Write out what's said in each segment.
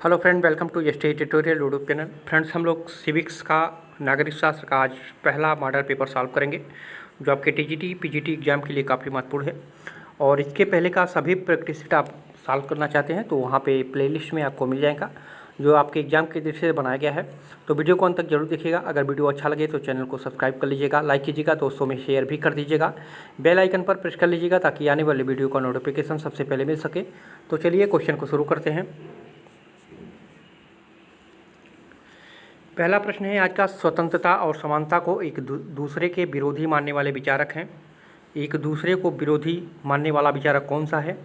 Hello friend, welcome to state tutorial YouTube channel. Friends, हम लोग civics का नागरिक शास्त्र का आज पहला मॉडल पेपर सॉल्व करेंगे, जो आपके टीजीटी पीजीटी एग्जाम के लिए काफ़ी महत्वपूर्ण है। और इसके पहले का सभी प्रैक्टिस सेट आप सॉल्व करना चाहते हैं तो वहाँ पे प्लेलिस्ट में आपको मिल जाएगा, जो आपके एग्जाम के दृष्टि से बनाया गया है। तो वीडियो को अंत तक जरूर देखिएगा। अगर वीडियो अच्छा लगे तो चैनल को सब्सक्राइब कर लीजिएगा, लाइक कीजिएगा, दोस्तों में शेयर भी कर दीजिएगा, बेल आइकन पर प्रेस कर लीजिएगा ताकि आने वाले वीडियो का नोटिफिकेशन सबसे पहले मिल सके। तो चलिए क्वेश्चन को शुरू करते हैं। पहला प्रश्न है आज का, स्वतंत्रता और समानता को एक दूसरे के विरोधी मानने वाले विचारक हैं। एक दूसरे को विरोधी मानने वाला विचारक कौन सा है?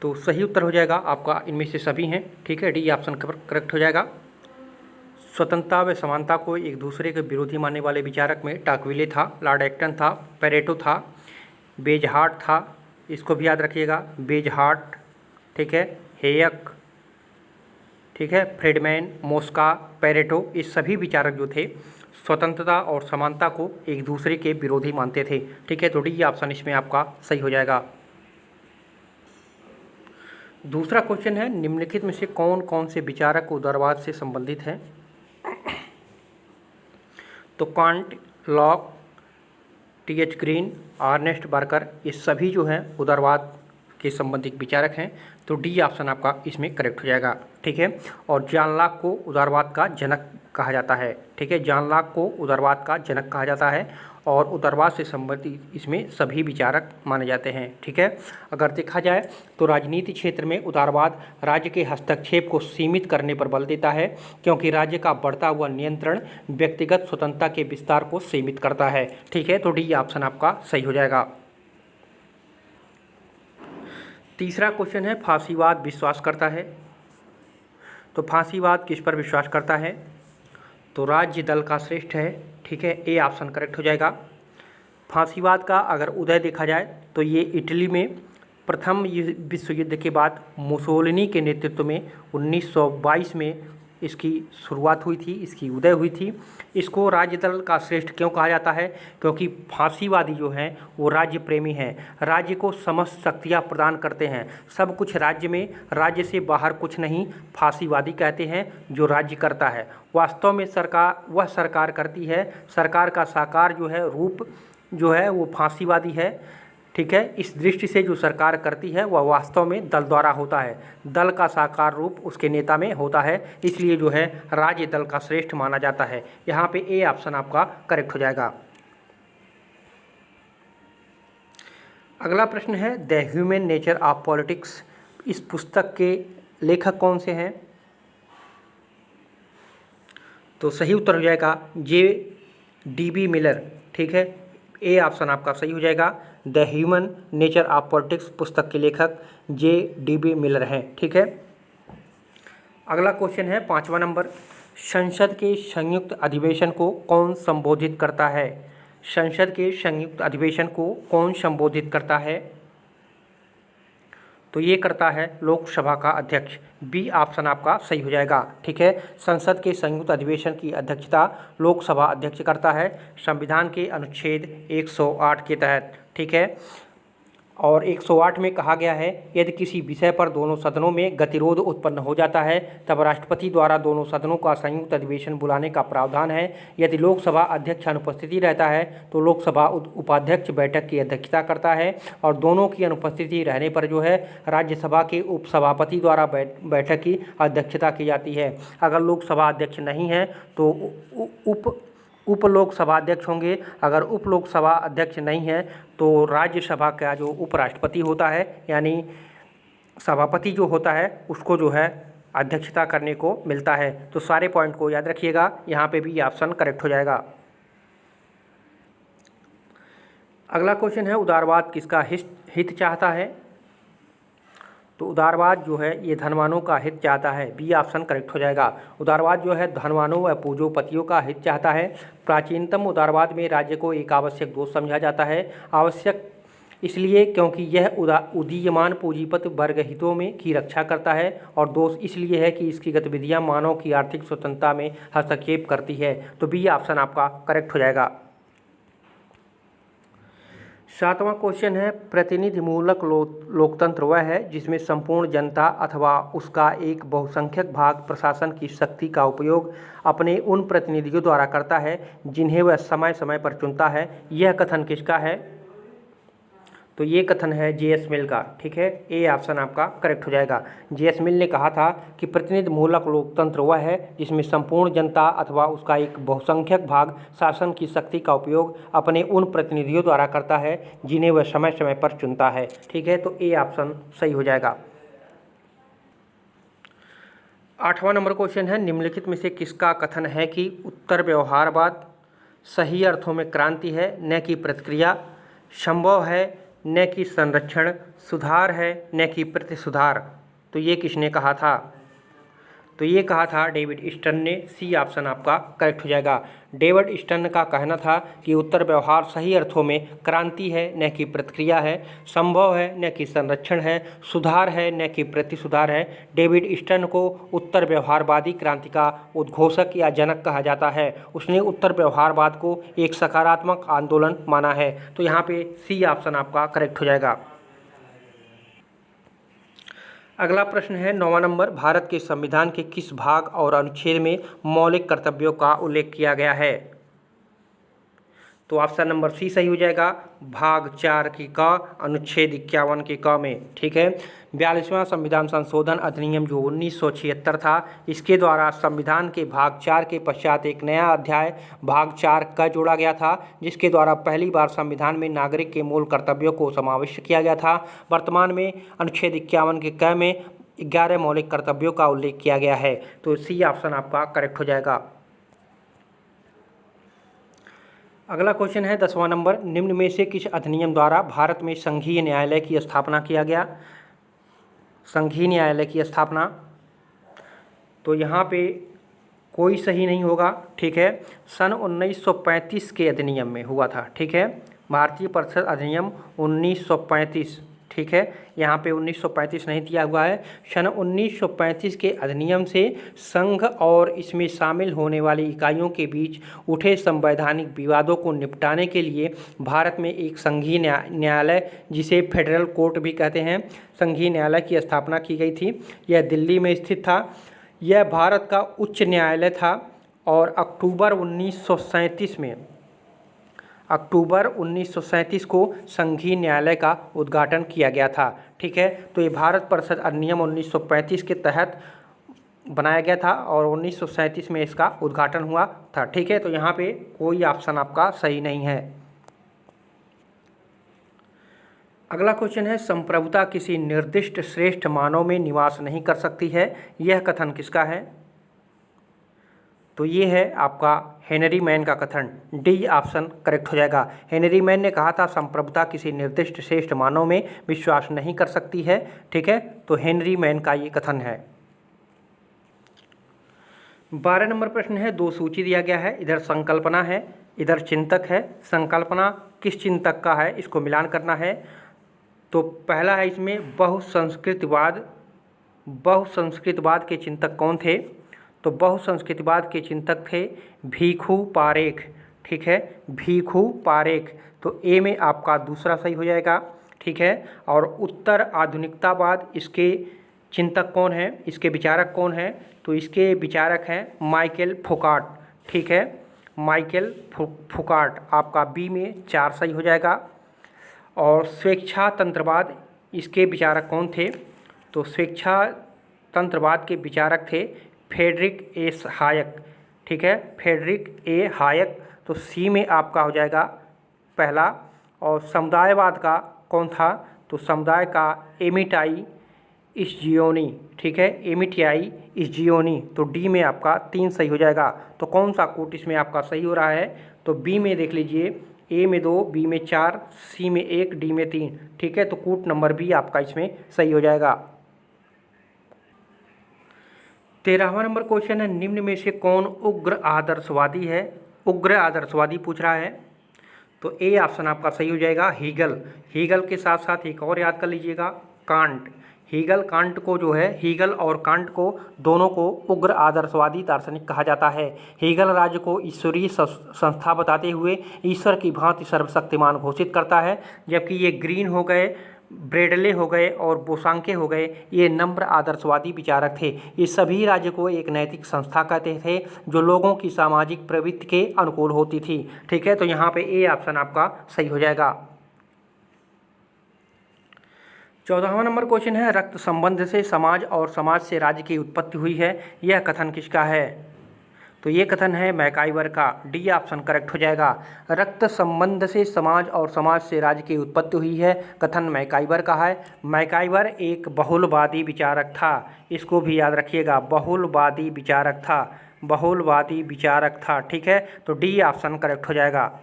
तो सही उत्तर हो जाएगा आपका इनमें से सभी हैं। ठीक है, डी ऑप्शन करेक्ट हो जाएगा। स्वतंत्रता व समानता को एक दूसरे के विरोधी मानने वाले विचारक में टाकविले था, लॉर्ड एक्टन था, पेरेटो था, बेजहार्ट था, इसको भी याद रखिएगा, बेजहार्ट, ठीक है, हेयक, ठीक है, फ्रीडमैन, मोस्का, पेरेटो, ये सभी विचारक जो थे स्वतंत्रता और समानता को एक दूसरे के विरोधी मानते थे। ठीक है, तो डी ऑप्शन इसमें आपका सही हो जाएगा। दूसरा क्वेश्चन है, निम्नलिखित में से कौन कौन से विचारक उदारवाद से संबंधित हैं? तो Kant, Locke, T H. Green, Ernest Barker, ये सभी जो हैं उदारवाद के संबंधित विचारक हैं। तो डी ऑप्शन आपका इसमें करेक्ट हो जाएगा। ठीक है, और जॉन लॉक को उदारवाद का जनक कहा जाता है। ठीक है, जॉन लॉक को उदारवाद का जनक कहा जाता है और उदारवाद से संबंधित इसमें सभी विचारक माने जाते हैं। ठीक है, अगर देखा जाए तो राजनीति क्षेत्र में उदारवाद राज्य के हस्तक्षेप को सीमित करने पर बल देता है, क्योंकि राज्य का बढ़ता हुआ नियंत्रण व्यक्तिगत स्वतंत्रता के विस्तार को सीमित करता है। ठीक है, तो डी ऑप्शन आपका सही हो जाएगा। तीसरा क्वेश्चन है, फांसीवाद विश्वास करता है। तो फांसीवाद किस पर विश्वास करता है? तो राज्य दल का श्रेष्ठ है। ठीक है, ए ऑप्शन करेक्ट हो जाएगा। फांसीवाद का अगर उदय देखा जाए तो ये इटली में प्रथम विश्व युद्ध के बाद मुसोलिनी के नेतृत्व में 1922 में इसकी शुरुआत हुई थी, इसकी उदय हुई थी। इसको राज्य दल का श्रेष्ठ क्यों कहा जाता है? क्योंकि फांसीवादी जो हैं वो राज्य प्रेमी हैं, राज्य को समस्त शक्तियाँ प्रदान करते हैं, सब कुछ राज्य में, राज्य से बाहर कुछ नहीं। फांसीवादी कहते हैं जो राज्य करता है, वास्तव में सरकार, वह सरकार करती है, सरकार का साकार जो है रूप जो है वो फांसीवादी है। ठीक है, इस दृष्टि से जो सरकार करती है वह वास्तव में दल द्वारा होता है, दल का साकार रूप उसके नेता में होता है, इसलिए जो है राज्य दल का श्रेष्ठ माना जाता है। यहाँ पे ए ऑप्शन आपका करेक्ट हो जाएगा। अगला प्रश्न है, the human nature of politics, इस पुस्तक के लेखक कौन से हैं? तो सही उत्तर हो जाएगा J.D.B. मिलर। ठीक है, ए ऑप्शन आपका सही हो जाएगा। The human nature of politics पुस्तक के लेखक J.D.B. मिलर हैं। ठीक है, अगला क्वेश्चन है 5वां नंबर, संसद के संयुक्त अधिवेशन को कौन संबोधित करता है? संसद के संयुक्त अधिवेशन को कौन संबोधित करता है? तो ये करता है लोकसभा का अध्यक्ष। बी ऑप्शन आपका सही हो जाएगा। ठीक है, संसद के संयुक्त अधिवेशन की अध्यक्षता लोकसभा अध्यक्ष करता है, संविधान के अनुच्छेद 108 के तहत। ठीक है, और 108 में कहा गया है, यदि किसी विषय पर दोनों सदनों में गतिरोध उत्पन्न हो जाता है तब राष्ट्रपति द्वारा दोनों सदनों का संयुक्त अधिवेशन बुलाने का प्रावधान है। यदि लोकसभा अध्यक्ष अनुपस्थिति रहता है तो लोकसभा उपाध्यक्ष बैठक की अध्यक्षता करता है, और दोनों की अनुपस्थिति रहने पर जो है राज्यसभा के उपसभापति द्वारा बैठक की अध्यक्षता की जाती है। अगर लोकसभा अध्यक्ष नहीं है तो उप लोकसभा अध्यक्ष होंगे। अगर उप लोकसभा अध्यक्ष नहीं है तो राज्यसभा का जो उपराष्ट्रपति होता है, यानी सभापति जो होता है, उसको जो है अध्यक्षता करने को मिलता है। तो सारे पॉइंट को याद रखिएगा, यहाँ पे भी ऑप्शन करेक्ट हो जाएगा। अगला क्वेश्चन है, उदारवाद किसका हित चाहता है? तो उदारवाद जो है ये धनवानों का हित चाहता है। बी ऑप्शन करेक्ट हो जाएगा। उदारवाद जो है धनवानों व पूंजीपतियों का हित चाहता है। प्राचीनतम उदारवाद में राज्य को एक आवश्यक दोष समझा जाता है। आवश्यक इसलिए क्योंकि यह उदीयमान पूंजीपति वर्ग हितों में की रक्षा करता है, और दोष इसलिए है कि इसकी गतिविधियां मानव की आर्थिक स्वतंत्रता में हस्तक्षेप करती है। तो बी ऑप्शन आपका करेक्ट हो जाएगा। 7वां क्वेश्चन है प्रतिनिधिमूलक लोकतंत्र वह है जिसमें संपूर्ण जनता अथवा उसका एक बहुसंख्यक भाग प्रशासन की शक्ति का उपयोग अपने उन प्रतिनिधियों द्वारा करता है जिन्हें वह समय समय पर चुनता है। यह कथन किसका है? तो ये कथन है जे.एस. मिल का। ठीक है, ए ऑप्शन आपका करेक्ट हो जाएगा। जे.एस. मिल ने कहा था कि प्रतिनिधिमूलक लोकतंत्र वह है जिसमें संपूर्ण जनता अथवा उसका एक बहुसंख्यक भाग शासन की शक्ति का उपयोग अपने उन प्रतिनिधियों द्वारा करता है जिन्हें वह समय समय पर चुनता है। ठीक है, तो ए ऑप्शन सही हो जाएगा। 8वां नंबर क्वेश्चन है निम्नलिखित में से किसका कथन है कि उत्तर व्यवहारवाद सही अर्थों में क्रांति है न कि प्रतिक्रिया, संभव है न कि संरक्षण, सुधार है न कि प्रतिसुधार। तो ये किसने कहा था? तो ये कहा था डेविड स्टर्न ने। सी ऑप्शन आपका करेक्ट हो जाएगा। डेविड स्टर्न का कहना था कि उत्तर व्यवहार सही अर्थों में क्रांति है न कि प्रतिक्रिया है, संभव है न कि संरक्षण है, सुधार है न कि प्रतिसुधार है। डेविड स्टर्न को उत्तर व्यवहारवादी क्रांति का उद्घोषक या जनक कहा जाता है। उसने उत्तर व्यवहारवाद को एक सकारात्मक आंदोलन माना है। तो यहाँ पे सी ऑप्शन आपका करेक्ट हो जाएगा। अगला प्रश्न है 9वां नंबर, भारत के संविधान के किस भाग और अनुच्छेद में मौलिक कर्तव्यों का उल्लेख किया गया है? तो ऑप्शन नंबर सी सही हो जाएगा। भाग 4 की क, अनुच्छेद 51 की क में। ठीक है, 42वां संविधान संशोधन अधिनियम जो 1976 था, इसके द्वारा संविधान के भाग 4 के पश्चात एक नया अध्याय भाग 4 क जोड़ा गया था, जिसके द्वारा पहली बार संविधान में नागरिक के मूल कर्तव्यों को समाविष्ट किया गया था। वर्तमान में अनुच्छेद 51 के क में 11 मौलिक कर्तव्यों का उल्लेख किया गया है। तो सी ऑप्शन आपका करेक्ट हो जाएगा। अगला क्वेश्चन है 10वां नंबर, निम्न में से किस अधिनियम द्वारा भारत में संघीय न्यायालय की स्थापना किया गया? संघीय न्यायालय की स्थापना, तो यहाँ पे कोई सही नहीं होगा। ठीक है, सन 1935 के अधिनियम में हुआ था। ठीक है, भारतीय परिषद अधिनियम 1935। ठीक है, यहाँ पे 1935 नहीं दिया हुआ है। सन 1935 के अधिनियम से संघ और इसमें शामिल होने वाली इकाइयों के बीच उठे संवैधानिक विवादों को निपटाने के लिए भारत में एक संघीय न्यायालय, जिसे फेडरल कोर्ट भी कहते हैं, संघीय न्यायालय की स्थापना की गई थी। यह दिल्ली में स्थित था। यह भारत का उच्च न्यायालय था और अक्टूबर 1937 को संघीय न्यायालय का उद्घाटन किया गया था। ठीक है, तो ये भारत परिषद अधिनियम 1935 के तहत बनाया गया था और 1937 में इसका उद्घाटन हुआ था। ठीक है, तो यहाँ पे कोई ऑप्शन आपका सही नहीं है। अगला क्वेश्चन है संप्रभुता किसी निर्दिष्ट श्रेष्ठ मानव में निवास नहीं कर सकती है, यह कथन किसका है? तो ये है आपका हेनरी मैन का कथन। डी ऑप्शन करेक्ट हो जाएगा। हेनरी मैन ने कहा था संप्रभुता किसी निर्दिष्ट श्रेष्ठ मानव में विश्वास नहीं कर सकती है। ठीक है, तो हेनरी मैन का ये कथन है। 12 नंबर प्रश्न है, दो सूची दिया गया है, इधर संकल्पना है, इधर चिंतक है। संकल्पना किस चिंतक का है, इसको मिलान करना है। तो पहला है इसमें बहुसंस्कृतवाद के चिंतक कौन थे? तो बहुसंस्कृतवाद के चिंतक थे भीखू पारेख। ठीक है, भीखू पारेख। तो ए में आपका दूसरा सही हो जाएगा। ठीक है, और उत्तर आधुनिकतावाद, इसके चिंतक कौन है, इसके विचारक कौन है? तो इसके विचारक हैं माइकल फुकाट। ठीक है, माइकल फुकाट। आपका बी में 4 सही हो जाएगा। और स्वेच्छातंत्रवाद, इसके विचारक कौन थे? तो स्वेच्छातंत्रवाद के विचारक थे फ्रेडरिक ए हायक। ठीक है, फ्रेडरिक ए हायक। तो सी में आपका हो जाएगा पहला। और समुदायवाद का कौन था? तो समुदाय का एमिटाई इस्जियोनी। ठीक है, एमिटाई इस्जियोनी। तो डी में आपका 3 सही हो जाएगा। तो कौन सा कोट इसमें आपका सही हो रहा है? तो बी में देख लीजिए, ए में 2, बी में 4, सी में 1, डी में 3। ठीक है, तो कोट नंबर बी आपका इसमें सही हो जाएगा। 13वां नंबर क्वेश्चन है, निम्न में से कौन उग्र आदर्शवादी है? उग्र आदर्शवादी पूछ रहा है। तो ए ऑप्शन आपका सही हो जाएगा, हीगल। हीगल के साथ साथ एक और याद कर लीजिएगा, कांट। हीगल कांट को जो है, हीगल और कांट को दोनों को उग्र आदर्शवादी दार्शनिक कहा जाता है। हीगल राज्य को ईश्वरीय संस्था बताते हुए ईश्वर की भांति सर्वशक्तिमान घोषित करता है, जबकि ये ग्रीन हो गए, ब्रेडले हो गए और बोसांके हो गए, ये नम्र आदर्शवादी विचारक थे। ये सभी राज्य को एक नैतिक संस्था कहते थे जो लोगों की सामाजिक प्रवृत्ति के अनुकूल होती थी। ठीक है, तो यहाँ पे ए ऑप्शन आपका सही हो जाएगा। 14वां नंबर क्वेश्चन है, रक्त संबंध से समाज और समाज से राज्य की उत्पत्ति हुई है, यह कथन किसका है? तो ये कथन है मैकाइवर का। डी ऑप्शन करेक्ट हो जाएगा। रक्त संबंध से समाज और समाज से राज्य की उत्पत्ति हुई है, कथन मैकाइवर का है। मैकाइवर एक बहुलवादी विचारक था, इसको भी याद रखिएगा, बहुलवादी विचारक था, बहुलवादी विचारक था। ठीक है, तो डी ऑप्शन करेक्ट हो जाएगा।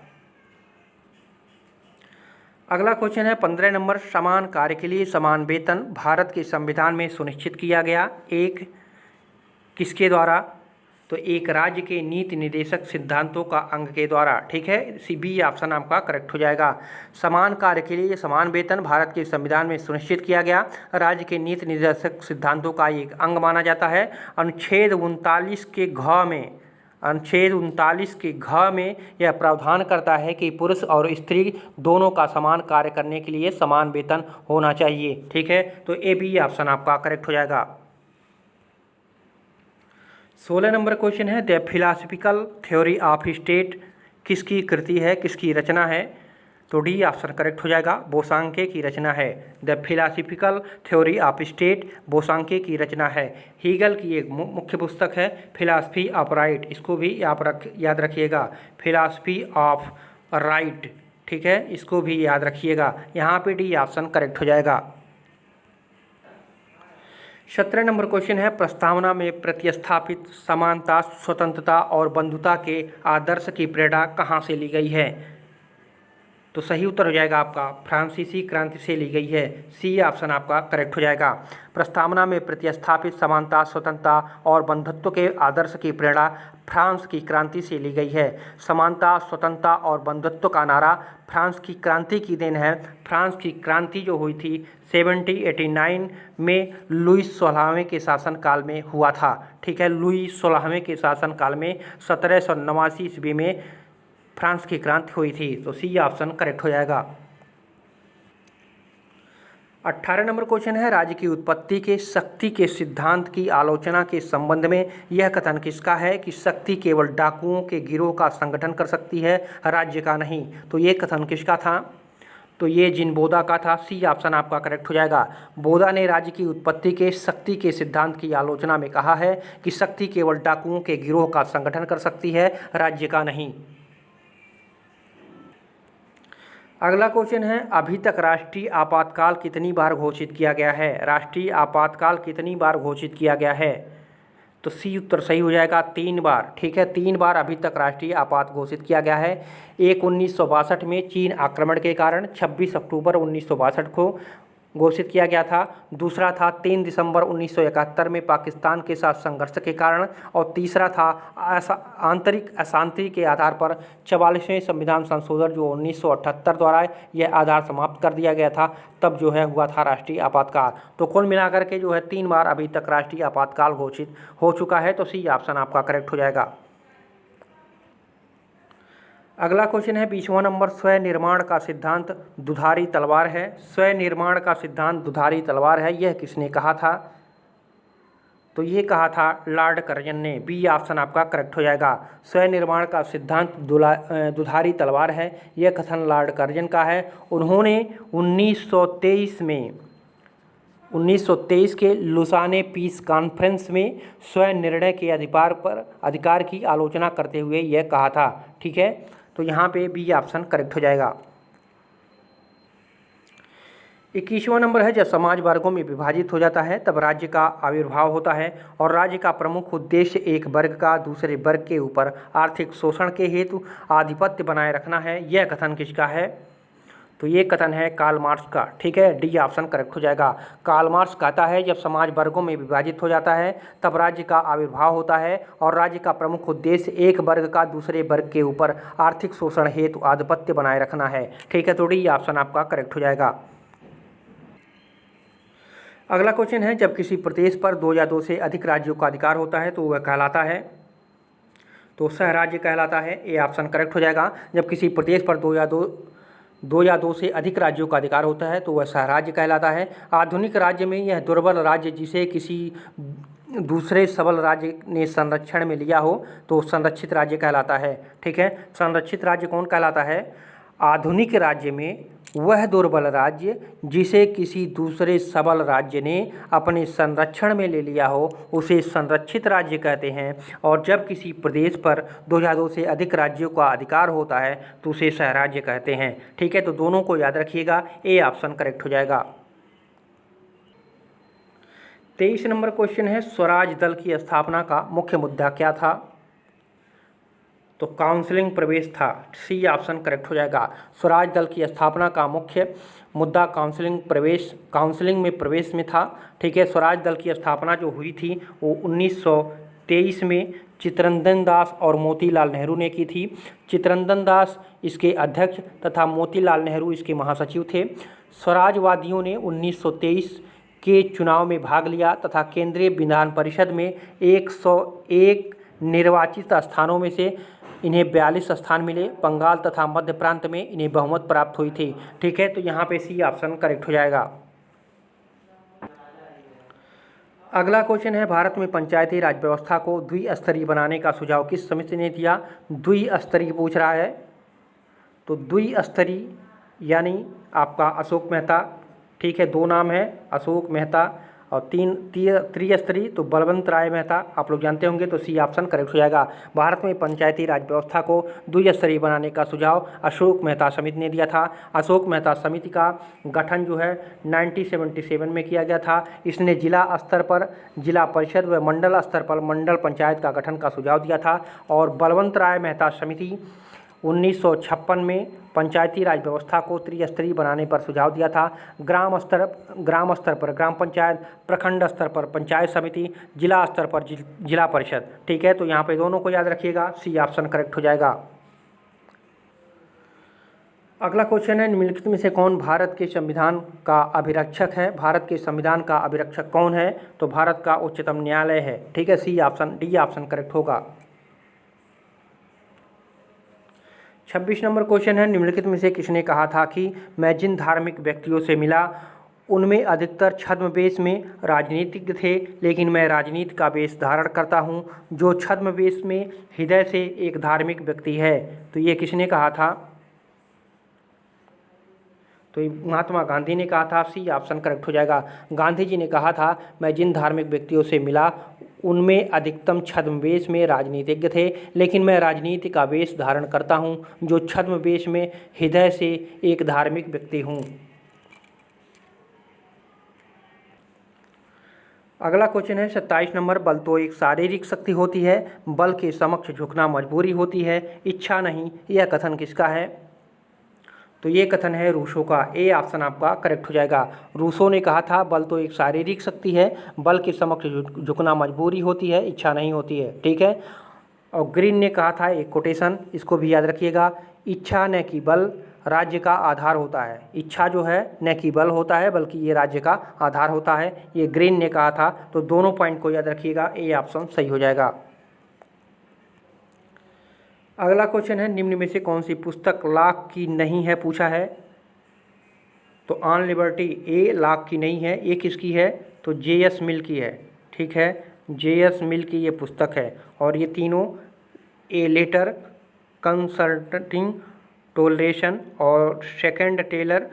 अगला क्वेश्चन है 15 नंबर, समान कार्य के लिए समान वेतन भारत के संविधान में सुनिश्चित किया गया, एक किसके द्वारा? तो एक राज्य के नीति निर्देशक सिद्धांतों का अंग के द्वारा। ठीक है, सी बी ऑप्शन आपका करेक्ट हो जाएगा। समान कार्य के लिए समान वेतन भारत के संविधान में सुनिश्चित किया गया, राज्य के नीति निर्देशक सिद्धांतों का एक अंग माना जाता है। अनुच्छेद 39 के घ में, अनुच्छेद 39 के घ में यह प्रावधान करता है कि पुरुष और स्त्री दोनों का समान कार्य करने के लिए समान वेतन होना चाहिए। ठीक है, तो ए बी ऑप्शन आपका करेक्ट हो जाएगा। 16 नंबर क्वेश्चन है, the philosophical theory of state किसकी कृति है, किसकी रचना है? तो डी ऑप्शन करेक्ट हो जाएगा, बोसांके की रचना है। The philosophical theory of state Bosanquet की रचना है। हीगल की एक मुख्य पुस्तक है फिलासफी ऑफ राइट, इसको भी याद रखिएगा, फिलासफी ऑफ राइट। ठीक है, इसको भी याद रखिएगा, यहाँ पे डी ऑप्शन करेक्ट हो जाएगा। 17 नंबर क्वेश्चन है, प्रस्तावना में प्रतिस्थापित समानता, स्वतंत्रता और बंधुता के आदर्श की प्रेरणा कहाँ से ली गई है? तो सही उत्तर हो जाएगा आपका फ्रांसीसी क्रांति से ली गई है, सी ऑप्शन आपका करेक्ट हो जाएगा। प्रस्तावना में प्रतिस्थापित समानता, स्वतंत्रता और बंधुत्व के आदर्श की प्रेरणा फ्रांस की क्रांति से ली गई है। समानता, स्वतंत्रता और बंधुत्व का नारा फ्रांस की क्रांति की देन है। फ्रांस की क्रांति जो हुई थी 1789 में लुईस 16वें के शासनकाल में हुआ था। ठीक है, लुईस 16वें के शासनकाल में 1789 ईस्वी में फ्रांस की क्रांति हुई थी, तो सी ऑप्शन करेक्ट हो जाएगा। 18 नंबर क्वेश्चन है, राज्य की उत्पत्ति के शक्ति के सिद्धांत की आलोचना के संबंध में यह कथन किसका है कि शक्ति केवल डाकुओं के गिरोह का संगठन कर सकती है, राज्य का नहीं? तो ये कथन किसका था? तो ये जिनबोदा का था, सी ऑप्शन आपका करेक्ट हो जाएगा। बोदा ने राज्य की उत्पत्ति के शक्ति के सिद्धांत की आलोचना में कहा है कि शक्ति केवल डाकुओं के गिरोह का संगठन कर सकती है, राज्य का नहीं। अगला क्वेश्चन है, अभी तक राष्ट्रीय आपातकाल कितनी बार घोषित किया गया है? राष्ट्रीय आपातकाल कितनी बार घोषित किया गया है? तो सी उत्तर सही हो जाएगा, 3 बार। ठीक है, 3 बार अभी तक राष्ट्रीय आपात घोषित किया गया है। एक 1962 में चीन आक्रमण के कारण 26 अक्टूबर 1962 को घोषित किया गया था। दूसरा था 3 दिसंबर 1971 में पाकिस्तान के साथ संघर्ष के कारण, और तीसरा था आंतरिक अशांति के आधार पर 44वें संविधान संशोधन जो 1978 द्वारा यह आधार समाप्त कर दिया गया था, तब जो है हुआ था राष्ट्रीय आपातकाल। तो कुल मिलाकर के जो है 3 बार अभी तक राष्ट्रीय आपातकाल घोषित हो चुका है, तो सी ऑप्शन आपका करेक्ट हो जाएगा। अगला क्वेश्चन है 20वां नंबर, स्वनिर्माण का सिद्धांत दुधारी तलवार है। स्वनिर्माण का सिद्धांत दुधारी तलवार है, यह किसने कहा था? तो ये कहा था लॉर्ड कर्जन ने, बी ऑप्शन आपका करेक्ट हो जाएगा। स्वनिर्माण का सिद्धांत दुधारी तलवार है, यह कथन लॉर्ड कर्जन का है। उन्होंने 1923 के लुसाने पीस कॉन्फ्रेंस में स्वनिर्णय के अधिकार की आलोचना करते हुए यह कहा था। ठीक है, तो यहाँ पे बी ऑप्शन करेक्ट हो जाएगा। 21वां नंबर है, जब समाज वर्गों में विभाजित हो जाता है तब राज्य का आविर्भाव होता है, और राज्य का प्रमुख उद्देश्य एक वर्ग का दूसरे वर्ग के ऊपर आर्थिक शोषण के हेतु आधिपत्य बनाए रखना है। यह कथन किसका है? तो ये कथन है कार्ल मार्क्स का। ठीक है, डी ऑप्शन करेक्ट हो जाएगा। कार्ल मार्क्स कहता है जब समाज वर्गों में विभाजित हो जाता है तब राज्य का आविर्भाव होता है, और राज्य का प्रमुख उद्देश्य एक वर्ग का दूसरे वर्ग के ऊपर आर्थिक शोषण हेतु आधिपत्य बनाए रखना है। ठीक है, तो डी ऑप्शन आपका करेक्ट हो जाएगा। अगला क्वेश्चन है, जब किसी प्रदेश पर 2 या 2 से अधिक राज्यों का अधिकार होता है तो वह कहलाता है, तो सहराज्य कहलाता है। ए ऑप्शन करेक्ट हो जाएगा। जब किसी प्रदेश पर 2 या 2 से अधिक राज्यों का अधिकार होता है तो वह सहराज्य कहलाता है। आधुनिक राज्य में यह दुर्बल राज्य जिसे किसी दूसरे सबल राज्य ने संरक्षण में लिया हो तो संरक्षित राज्य कहलाता है। ठीक है, संरक्षित राज्य कौन कहलाता है? आधुनिक राज्य में वह दुर्बल राज्य जिसे किसी दूसरे सबल राज्य ने अपने संरक्षण में ले लिया हो उसे संरक्षित राज्य कहते हैं। और जब किसी प्रदेश पर 2 या 2 से अधिक राज्यों का अधिकार होता है तो उसे सहराज्य कहते हैं। ठीक है, तो दोनों को याद रखिएगा। ए ऑप्शन करेक्ट हो जाएगा। 23 नंबर क्वेश्चन है, स्वराज दल की स्थापना का मुख्य मुद्दा क्या था? तो काउंसलिंग प्रवेश था। सी ऑप्शन करेक्ट हो जाएगा। स्वराज दल की स्थापना का मुख्य मुद्दा काउंसलिंग में प्रवेश में था। ठीक है, स्वराज दल की स्थापना जो हुई थी वो 1923 में चित्तरंजन दास और मोतीलाल नेहरू ने की थी। चित्तरंजन दास इसके अध्यक्ष तथा मोतीलाल नेहरू इसके महासचिव थे। स्वराजवादियों ने 1923 के चुनाव में भाग लिया तथा केंद्रीय विधान परिषद में 101 निर्वाचित स्थानों में से इन्हें 42 स्थान मिले। बंगाल तथा मध्य प्रांत में इन्हें बहुमत प्राप्त हुई थी। ठीक है, तो यहाँ पे सी ऑप्शन करेक्ट हो जाएगा। अगला क्वेश्चन है, भारत में पंचायती राज व्यवस्था को द्विस्तरीय बनाने का सुझाव किस समिति ने दिया? द्विस्तरीय पूछ रहा है, तो द्विस्तरीय यानी आपका अशोक मेहता। ठीक है, 2 नाम है, अशोक मेहता, और त्रिस्तरीय तो बलवंत राय मेहता, आप लोग जानते होंगे। तो सी ऑप्शन करेक्ट हो जाएगा। भारत में पंचायती राज व्यवस्था को द्विस्तरीय बनाने का सुझाव अशोक मेहता समिति ने दिया था। अशोक मेहता समिति का गठन जो है 1977 में किया गया था। इसने जिला स्तर पर जिला परिषद व मंडल स्तर पर मंडल पंचायत का गठन का सुझाव दिया था। और बलवंत राय मेहता समिति 1956 में पंचायती राज व्यवस्था को त्रिस्तरीय बनाने पर सुझाव दिया था। ग्राम स्तर पर ग्राम पंचायत, प्रखंड स्तर पर पंचायत समिति, जिला स्तर पर जिला परिषद। ठीक है, तो यहाँ पे दोनों को याद रखिएगा। सी ऑप्शन करेक्ट हो जाएगा। अगला क्वेश्चन है, निम्नलिखित में से कौन भारत के संविधान का अभिरक्षक है? भारत के संविधान का अभिरक्षक कौन है? तो भारत का उच्चतम न्यायालय है। ठीक है, डी ऑप्शन करेक्ट होगा। 26 नंबर क्वेश्चन है, निम्नलिखित में से किसने कहा था कि मैं जिन धार्मिक व्यक्तियों से मिला उनमें अधिकतर छद्मवेश में राजनीतिज्ञ थे, लेकिन मैं राजनीति का वेश धारण करता हूं, जो छद्मवेश में हृदय से एक धार्मिक व्यक्ति है। तो ये किसने कहा था? तो ये महात्मा गांधी ने कहा था। सी ऑप्शन करेक्ट हो जाएगा। गांधी जी ने कहा था, मैं जिन धार्मिक व्यक्तियों से मिला उनमें अधिकतम छद्मवेश में राजनीतिज्ञ थे, लेकिन मैं राजनीति का वेश धारण करता हूं, जो छद्मवेश में हृदय से एक धार्मिक व्यक्ति हूं। अगला क्वेश्चन है 27 नंबर, बल तो एक शारीरिक शक्ति होती है, बल के समक्ष झुकना मजबूरी होती है, इच्छा नहीं। यह कथन किसका है? तो ये कथन है रूसो का। ए ऑप्शन आपका करेक्ट हो जाएगा। रूसो ने कहा था बल तो एक शारीरिक शक्ति है, बल के समक्ष झुकना मजबूरी होती है, इच्छा नहीं होती है। ठीक है, और ग्रीन ने कहा था, एक कोटेशन इसको भी याद रखिएगा, इच्छा न कि बल राज्य का आधार होता है। इच्छा जो है न कि बल होता है बल्कि ये राज्य का आधार होता है, ये ग्रीन ने कहा था। तो दोनों पॉइंट को याद रखिएगा। ए ऑप्शन सही हो जाएगा। अगला क्वेश्चन है, निम्न में से कौन सी पुस्तक लॉक की नहीं है पूछा है? तो ऑन लिबर्टी ए लॉक की नहीं है। ये किसकी है? तो जे.एस. मिल की है। ठीक है, जे.एस. मिल की ये पुस्तक है। और ये तीनों ए लेटर कंसर्निंग टोलरेशन और सेकंड टेलर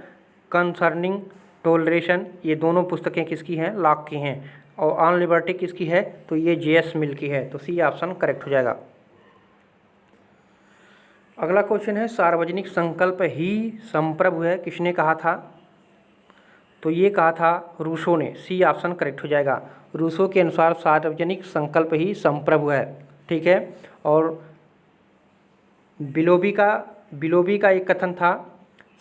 कंसर्निंग टोलरेशन, ये दोनों पुस्तकें किसकी हैं? लॉक की हैं। और ऑन लिबर्टी किसकी है? तो ये जे.एस. मिल की है। तो सी ऑप्शन करेक्ट हो जाएगा। अगला क्वेश्चन है, सार्वजनिक संकल्प ही संप्रभु है, किसने कहा था? तो ये कहा था रूसो ने। सी ऑप्शन करेक्ट हो जाएगा। रूसो के अनुसार सार्वजनिक संकल्प ही संप्रभु है। ठीक है, और बिलोबी का एक कथन था,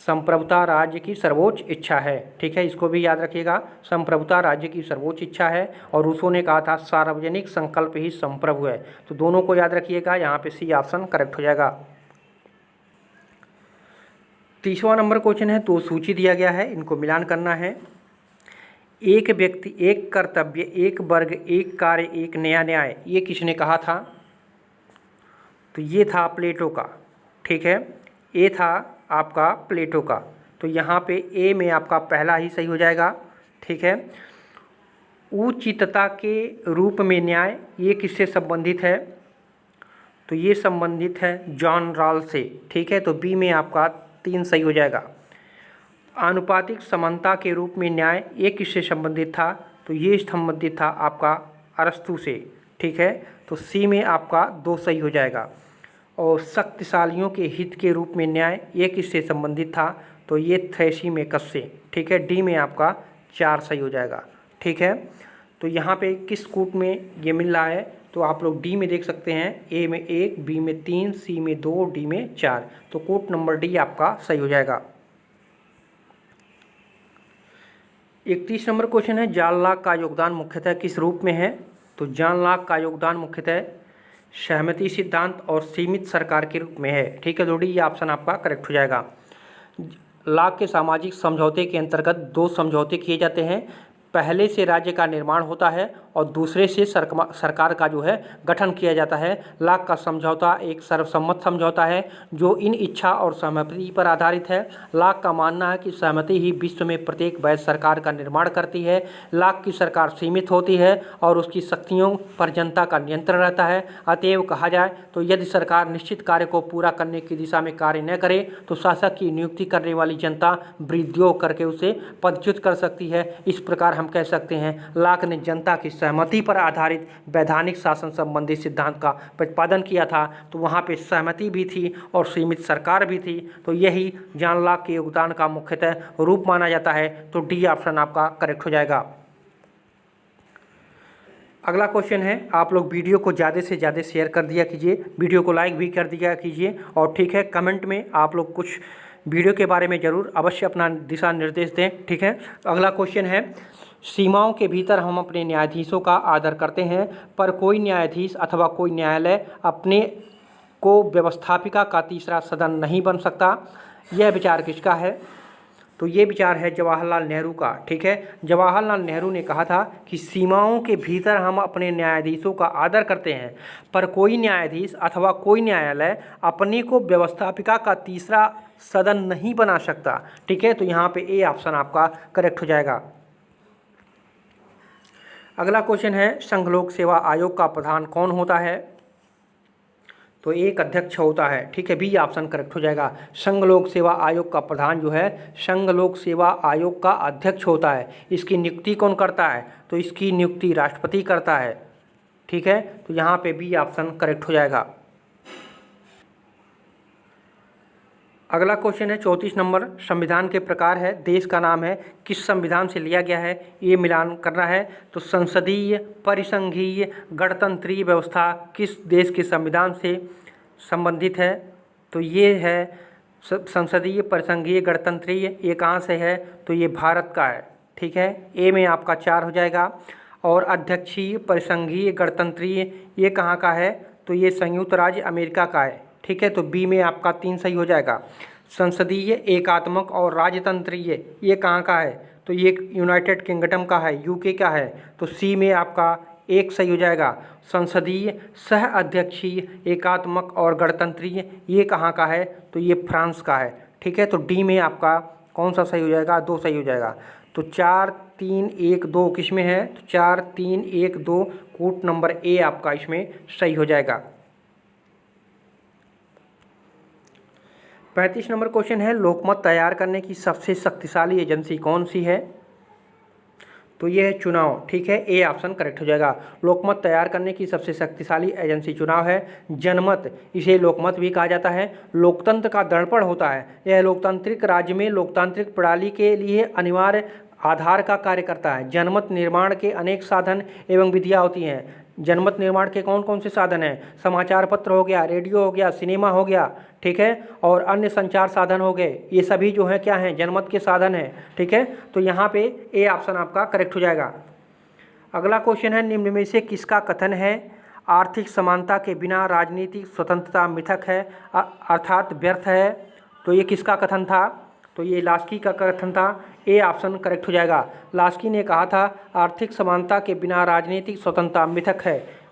संप्रभुता राज्य की सर्वोच्च इच्छा है। ठीक है, इसको भी याद रखिएगा, संप्रभुता राज्य की सर्वोच्च इच्छा है। और रूसो ने कहा था सार्वजनिक संकल्प ही संप्रभु है। तो दोनों को याद रखिएगा, यहाँ पे सी ऑप्शन करेक्ट हो जाएगा। 30वां नंबर क्वेश्चन है, तो सूची दिया गया है, इनको मिलान करना है। एक व्यक्ति, एक कर्तव्य, एक वर्ग, एक कार्य, एक नया न्याय, ये किसने कहा था? तो ये था प्लेटो का। ठीक है, ए था आपका प्लेटो का। तो यहाँ पे ए में आपका पहला ही सही हो जाएगा। ठीक है, उचितता के रूप में न्याय, ये किससे संबंधित है? तो ये संबंधित है जॉन रॉल से। ठीक है, तो बी में आपका 3 सही हो जाएगा। आनुपातिक समानता के रूप में न्याय, ये किससे संबंधित था? तो ये संबंधित था आपका अरस्तू से। ठीक है, तो सी में आपका 2 सही हो जाएगा। और शक्तिशालियों के हित के रूप में न्याय, ये किससे संबंधित था? तो ये थ्रेसिमेकस से। ठीक है, डी में आपका 4 सही हो जाएगा। ठीक है, तो यहाँ पे किस कूट में ये मिल रहा है? तो आप लोग डी में देख सकते हैं, ए में 1, बी में 3, सी में 2, डी में 4। तो कूट नंबर डी आपका सही हो जाएगा। 31 नंबर क्वेश्चन है, जॉन लॉक का योगदान मुख्यतः किस रूप में है? तो जॉन लॉक का योगदान मुख्यतः सहमति सिद्धांत और सीमित सरकार के रूप में है। ठीक है, तो डी ये ऑप्शन आपका करेक्ट हो जाएगा। लॉक के सामाजिक समझौते के अंतर्गत 2 समझौते किए जाते हैं। पहले से राज्य का निर्माण होता है और दूसरे से सरकार का जो है गठन किया जाता है। लॉक का समझौता एक सर्वसम्मत समझौता है जो इन इच्छा और सहमति पर आधारित है। लॉक का मानना है कि सहमति ही विश्व में प्रत्येक वैध सरकार का निर्माण करती है। लॉक की सरकार सीमित होती है और उसकी शक्तियों पर जनता का नियंत्रण रहता है। अतएव कहा जाए तो यदि सरकार निश्चित कार्य को पूरा करने की दिशा में कार्य न करे तो शासक की नियुक्ति करने वाली जनता विद्रोह करके उसे पदच्युत कर सकती है। इस प्रकार हम कह सकते हैं लॉक ने जनता की सहमति पर आधारित वैधानिक शासन संबंधी सिद्धांत का प्रतिपादन किया था। तो वहाँ पे सहमति भी थी और सीमित सरकार भी थी। तो यही जॉन लॉक के योगदान का मुख्यतः रूप माना जाता है। तो डी ऑप्शन आपका करेक्ट हो जाएगा। अगला क्वेश्चन है, आप लोग वीडियो को ज़्यादा से ज़्यादा शेयर कर दिया कीजिए, वीडियो को लाइक भी कर दिया कीजिए। और ठीक है, कमेंट में आप लोग कुछ वीडियो के बारे में ज़रूर अवश्य अपना दिशा निर्देश दें। ठीक है, अगला क्वेश्चन है, सीमाओं के भीतर हम अपने न्यायाधीशों का आदर करते हैं पर कोई न्यायाधीश अथवा कोई न्यायालय अपने को व्यवस्थापिका का तीसरा सदन नहीं बन सकता। यह विचार किसका है? तो ये विचार है जवाहरलाल नेहरू का। ठीक है, जवाहरलाल नेहरू ने कहा था कि सीमाओं के भीतर हम अपने न्यायाधीशों का आदर करते हैं पर कोई न्यायाधीश अथवा कोई न्यायालय अपने को व्यवस्थापिका का तीसरा सदन नहीं बना सकता। ठीक है, तो यहाँ पे ए ऑप्शन आपका करेक्ट हो जाएगा। अगला क्वेश्चन है, संघ लोक सेवा आयोग का प्रधान कौन होता है? तो एक अध्यक्ष होता है। ठीक है, बी ऑप्शन करेक्ट हो जाएगा। संघ लोक सेवा आयोग का प्रधान जो है संघ लोक सेवा आयोग का अध्यक्ष होता है। इसकी नियुक्ति कौन करता है? तो इसकी नियुक्ति राष्ट्रपति करता है। ठीक है, तो यहाँ पे बी ऑप्शन करेक्ट हो जाएगा। अगला क्वेश्चन है 34 नंबर, संविधान के प्रकार है, देश का नाम है, किस संविधान से लिया गया है? ये मिलान करना है। तो संसदीय, परिसंघीय, गणतंत्रीय व्यवस्था किस देश के संविधान से संबंधित है? तो ये है संसदीय, परिसंघीय, गणतंत्रीय। ये कहाँ से है? तो ये भारत का है। ठीक है, ए में आपका 4 हो जाएगा। और अध्यक्षीय, परिसंघीय, गणतंत्रीय ये कहाँ का है? तो ये संयुक्त राज्य अमेरिका का है। ठीक है, तो बी में आपका 3 सही हो जाएगा। संसदीय, एकात्मक और राजतंत्रीय ये कहाँ का है? तो ये यूनाइटेड किंगडम का है, यूके का है। तो सी में आपका 1 सही हो जाएगा। संसदीय, सह अध्यक्षीय, एकात्मक और गणतंत्रीय ये कहाँ का है? तो ये फ्रांस का है। ठीक है, तो डी में आपका कौन सा सही हो जाएगा? 2 सही हो जाएगा। तो 4, 3, 1, 2 किस में है? तो 4, 3, 1, 2 कूट नंबर ए आपका इसमें सही हो जाएगा। 35 नंबर क्वेश्चन है, लोकमत तैयार करने की सबसे शक्तिशाली एजेंसी कौन सी है? तो ये है चुनाव। ठीक है, ए ऑप्शन करेक्ट हो जाएगा। लोकमत तैयार करने की सबसे शक्तिशाली एजेंसी चुनाव है। जनमत, इसे लोकमत भी कहा जाता है, लोकतंत्र का दर्पण होता है। यह लोकतांत्रिक राज्य में लोकतांत्रिक प्रणाली के लिए अनिवार्य आधार का कार्य करता है। जनमत निर्माण के अनेक साधन एवं विधियाँ होती हैं। जनमत निर्माण के कौन कौन से साधन हैं? समाचार पत्र हो गया, रेडियो हो गया, सिनेमा हो गया। ठीक है, और अन्य संचार साधन हो गए। ये सभी जो है क्या हैं? जनमत के साधन हैं। ठीक है, तो यहाँ पे ए ऑप्शन आपका करेक्ट हो जाएगा। अगला क्वेश्चन है, निम्न में से किसका कथन है आर्थिक समानता के बिना राजनीतिक स्वतंत्रता मिथक है अर्थात व्यर्थ है? तो ये किसका कथन था? तो ये लास्की का कथन था। ए ऑप्शन करेक्ट हो जाएगा। लास्की ने कहा था आर्थिक समानता के बिना राजनीतिक स्वतंत्रता मिथक है।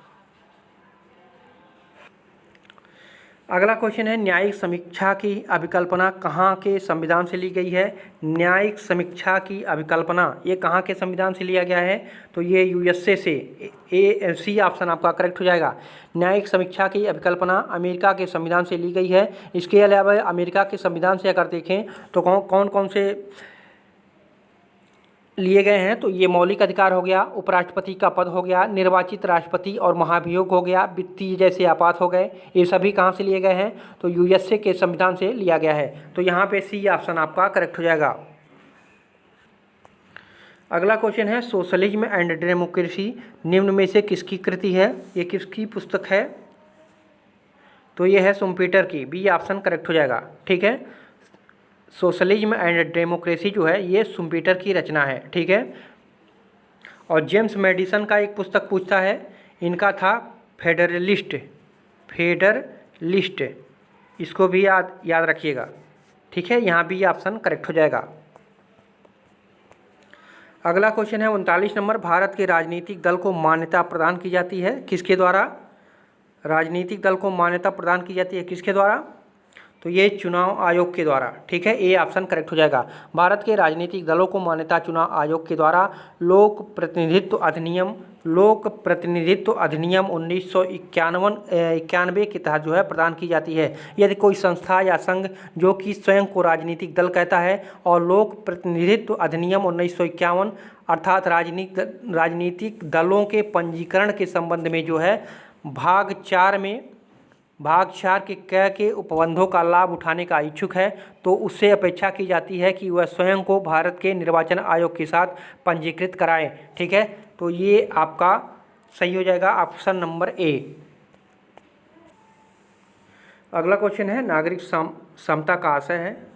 अगला क्वेश्चन है न्यायिक समीक्षा की अभिकल्पना कहाँ के संविधान से ली गई है। न्यायिक समीक्षा की अभिकल्पना ये कहाँ के संविधान से लिया गया है, तो ये यूएसए से। सी ऑप्शन आपका करेक्ट हो जाएगा। न्यायिक समीक्षा की अभिकल्पना अमेरिका के संविधान से ली गई है। इसके अलावा अमेरिका के संविधान से अगर देखें तो कौन कौन से लिए गए हैं, तो ये मौलिक अधिकार हो गया, उपराष्ट्रपति का पद हो गया, निर्वाचित राष्ट्रपति और महाभियोग हो गया, वित्तीय जैसे आपात हो गए, ये सभी कहाँ से लिए गए हैं, तो यूएसए के संविधान से लिया गया है। तो यहाँ पे सी ऑप्शन आपका करेक्ट हो जाएगा। अगला क्वेश्चन है सोशलिज्म एंड डेमोक्रेसी निम्न में से किसकी कृति है, ये किसकी पुस्तक है, तो ये है शुम्पेटर की। बी ऑप्शन करेक्ट हो जाएगा। ठीक है, सोशलिज्म एंड डेमोक्रेसी जो है ये शुम्पेटर की रचना है। ठीक है, और जेम्स मैडिसन का एक पुस्तक पूछता है, इनका था फेडरलिस्ट। इसको भी याद रखिएगा। ठीक है, यहाँ भी ऑप्शन करेक्ट हो जाएगा। अगला क्वेश्चन है 39 नंबर, भारत के राजनीतिक दल को मान्यता प्रदान की जाती है किसके द्वारा। राजनीतिक दल को मान्यता प्रदान की जाती है किसके द्वारा, तो ये चुनाव आयोग के द्वारा। ठीक है, ए ऑप्शन करेक्ट हो जाएगा। भारत के राजनीतिक दलों को मान्यता चुनाव आयोग के द्वारा लोक प्रतिनिधित्व अधिनियम 1991 के तहत जो है प्रदान की जाती है। यदि कोई संस्था या संघ जो कि स्वयं को राजनीतिक दल कहता है और लोक प्रतिनिधित्व अधिनियम 1951 अर्थात राजनीतिक दलों के पंजीकरण के संबंध में जो है भाग 4 के उपबंधों का लाभ उठाने का इच्छुक है, तो उससे अपेक्षा की जाती है कि वह स्वयं को भारत के निर्वाचन आयोग के साथ पंजीकृत कराए। ठीक है, तो ये आपका सही हो जाएगा ऑप्शन नंबर ए। अगला क्वेश्चन है नागरिक समता का आशय है,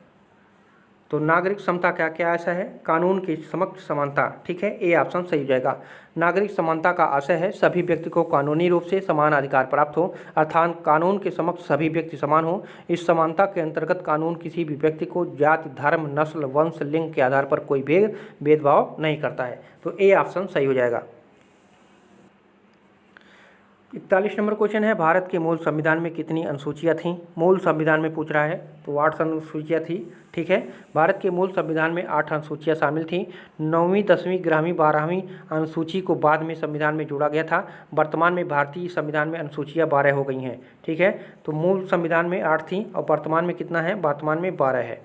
तो नागरिक समता क्या क्या आशय है, कानून के समक्ष समानता। ठीक है, ए ऑप्शन सही हो जाएगा। नागरिक समानता का आशय है सभी व्यक्ति को कानूनी रूप से समान अधिकार प्राप्त हो, अर्थात कानून के समक्ष सभी व्यक्ति समान हो। इस समानता के अंतर्गत कानून किसी भी व्यक्ति को जाति, धर्म, नस्ल, वंश, लिंग के आधार पर कोई भेदभाव नहीं करता है। तो ए ऑप्शन सही हो जाएगा। 41 नंबर क्वेश्चन है भारत के मूल संविधान में कितनी अनुसूचियाँ थीं। मूल संविधान में पूछ रहा है, तो 8 अनुसूचियाँ थी। ठीक है, भारत के मूल संविधान में 8 अनुसूचियाँ शामिल थीं। 9वीं, 10वीं, 11वीं, 12वीं अनुसूची को बाद में संविधान में जोड़ा गया था। वर्तमान में भारतीय संविधान में अनुसूचियाँ 12 हो गई हैं। ठीक है, तो मूल संविधान में 8 थी और वर्तमान में कितना है, वर्तमान में 12 है।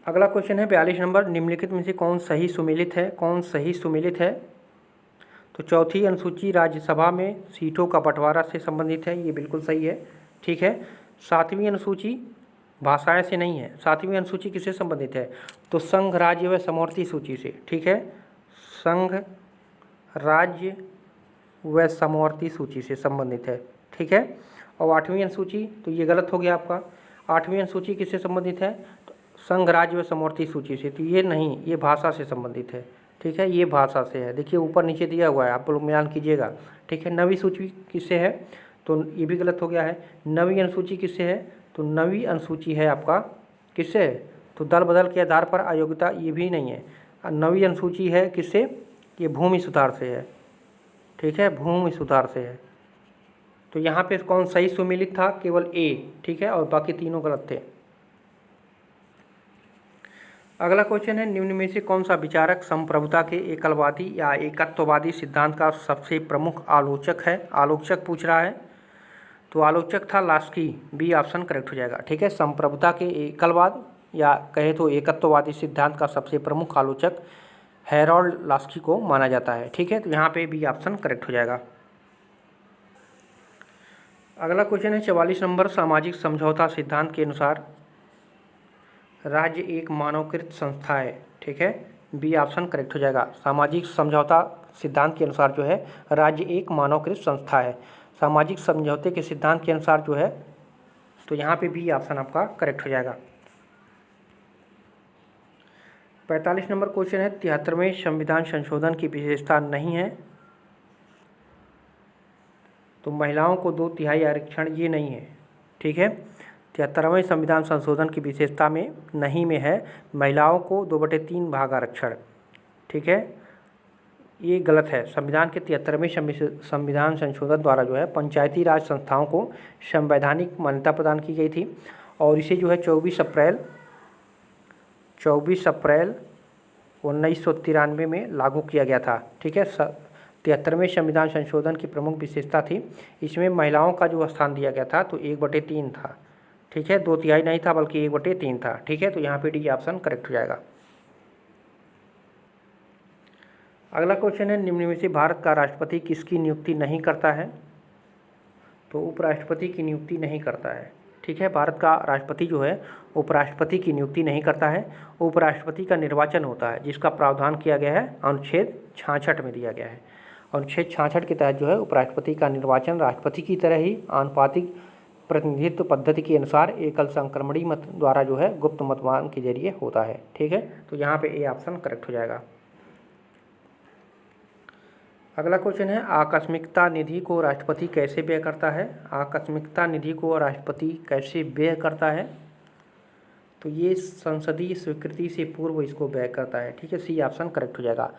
अगला क्वेश्चन है 42 नंबर, निम्नलिखित में से कौन सही सुमेलित है। तो चौथी अनुसूची राज्यसभा में सीटों का बंटवारा से संबंधित है, ये बिल्कुल सही है। ठीक है, 7वीं अनुसूची भाषाएं से नहीं है। 7वीं अनुसूची किससे संबंधित है, तो संघ, राज्य व समवर्ती सूची से। ठीक है, संघ, राज्य व समवर्ती सूची से संबंधित है। ठीक है, और 8वीं अनुसूची, तो ये गलत हो गया आपका। 8वीं अनुसूची किससे संबंधित है, तो संघ, राज्य व समवर्ती सूची से, तो ये नहीं, ये भाषा से संबंधित है। ठीक है, ये भाषा से है। देखिए ऊपर नीचे दिया हुआ है, आप लोग मिलान कीजिएगा। ठीक है, 9वीं सूची किससे है, तो ये भी गलत हो गया है। 9वीं अनुसूची किससे है, तो 9वीं अनुसूची है आपका किससे है, तो दल बदल के आधार पर अयोग्यता, ये भी नहीं है। 9वीं अनुसूची है किससे, ये भूमि सुधार से है। ठीक है, भूमि सुधार से है। तो यहाँ पे कौन सही सुमेलित था, केवल ए। ठीक है, और बाकी तीनों गलत थे। अगला क्वेश्चन है निम्न में से कौन सा विचारक संप्रभुता के एकलवादी या एकत्ववादी सिद्धांत का सबसे प्रमुख आलोचक पूछ रहा है, तो आलोचक था लास्की। बी ऑप्शन करेक्ट हो जाएगा। ठीक है, संप्रभुता के एकलवाद या कहे तो एकत्ववादी सिद्धांत का सबसे प्रमुख आलोचक हैरोल्ड लास्की को माना जाता है। ठीक है, तो यहाँ पे बी ऑप्शन करेक्ट हो जाएगा। अगला क्वेश्चन है 44 नंबर, सामाजिक समझौता सिद्धांत के अनुसार राज्य एक मानवकृत संस्था है। ठीक है, बी ऑप्शन करेक्ट हो जाएगा। सामाजिक समझौता सिद्धांत के अनुसार जो है राज्य एक मानवकृत संस्था है। सामाजिक समझौते के सिद्धांत के अनुसार जो है, तो यहाँ पे बी ऑप्शन आपका करेक्ट हो जाएगा। 45 नंबर क्वेश्चन है 73वें संविधान संशोधन की विशेषता नहीं है, तो महिलाओं को 2/3 आरक्षण, ये नहीं है। ठीक है, 73वें संविधान संशोधन की विशेषता में नहीं में है महिलाओं को 2/3 भाग आरक्षण। ठीक है, ये गलत है। संविधान के 73वें संविधान संशोधन द्वारा जो है पंचायती राज संस्थाओं को संवैधानिक मान्यता प्रदान की गई थी और इसे जो है 24 अप्रैल 1993 में लागू किया गया था। ठीक है, 73वें संविधान संशोधन की प्रमुख विशेषता थी, इसमें महिलाओं का जो स्थान दिया गया था तो 1/3 था। ठीक है, 2/3 नहीं था बल्कि 1/3 था। ठीक है, तो यहाँ पे डी ऑप्शन करेक्ट हो जाएगा। अगला क्वेश्चन है, निम्न में से भारत का राष्ट्रपति किसकी नियुक्ति नहीं करता है? तो उपराष्ट्रपति की नियुक्ति नहीं करता है। ठीक है, भारत का राष्ट्रपति जो है उपराष्ट्रपति की नियुक्ति नहीं करता है। उपराष्ट्रपति का निर्वाचन होता है जिसका प्रावधान किया गया है अनुच्छेद 66 में दिया गया है। अनुच्छेद 66 के तहत जो है उपराष्ट्रपति का निर्वाचन राष्ट्रपति की तरह ही आनुपातिक प्रतिनिधित्व पद्धति के अनुसार एकल संक्रमणी मत द्वारा जो है गुप्त मतदान के जरिए होता है। ठीक है, तो यहाँ पे ए ऑप्शन करेक्ट हो जाएगा। अगला क्वेश्चन है, आकस्मिकता निधि को राष्ट्रपति कैसे व्यय करता है? आकस्मिकता निधि को राष्ट्रपति कैसे व्यय करता है? तो ये संसदीय स्वीकृति से पूर्व इसको व्यय करता है। ठीक है, सी ऑप्शन करेक्ट हो जाएगा।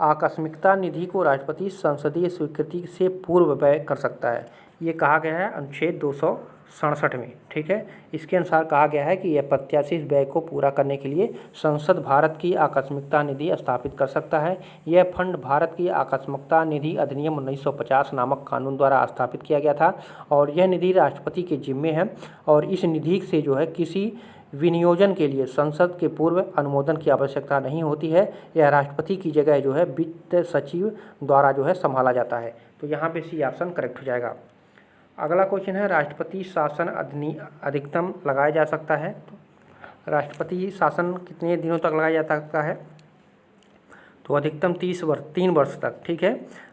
आकस्मिकता निधि को राष्ट्रपति संसदीय स्वीकृति से पूर्व व्यय कर सकता है, ये कहा गया है अनुच्छेद 267 में। ठीक है, इसके अनुसार कहा गया है कि यह प्रत्याशित व्यय को पूरा करने के लिए संसद भारत की आकस्मिकता निधि स्थापित कर सकता है। यह फंड भारत की आकस्मिकता निधि अधिनियम 1950 नामक कानून द्वारा स्थापित किया गया था और यह निधि राष्ट्रपति के जिम्मे है और इस निधि से जो है किसी विनियोजन के लिए संसद के पूर्व अनुमोदन की आवश्यकता नहीं होती है। यह राष्ट्रपति की जगह जो है वित्त सचिव द्वारा जो है संभाला जाता है। तो यहाँ पे सी ऑप्शन करेक्ट हो जाएगा। अगला क्वेश्चन है, राष्ट्रपति शासन अधिकतम लगाया जा सकता है? तो राष्ट्रपति शासन कितने दिनों तक लगाया जा सकता है? तो अधिकतम 3 वर्ष तक। ठीक है,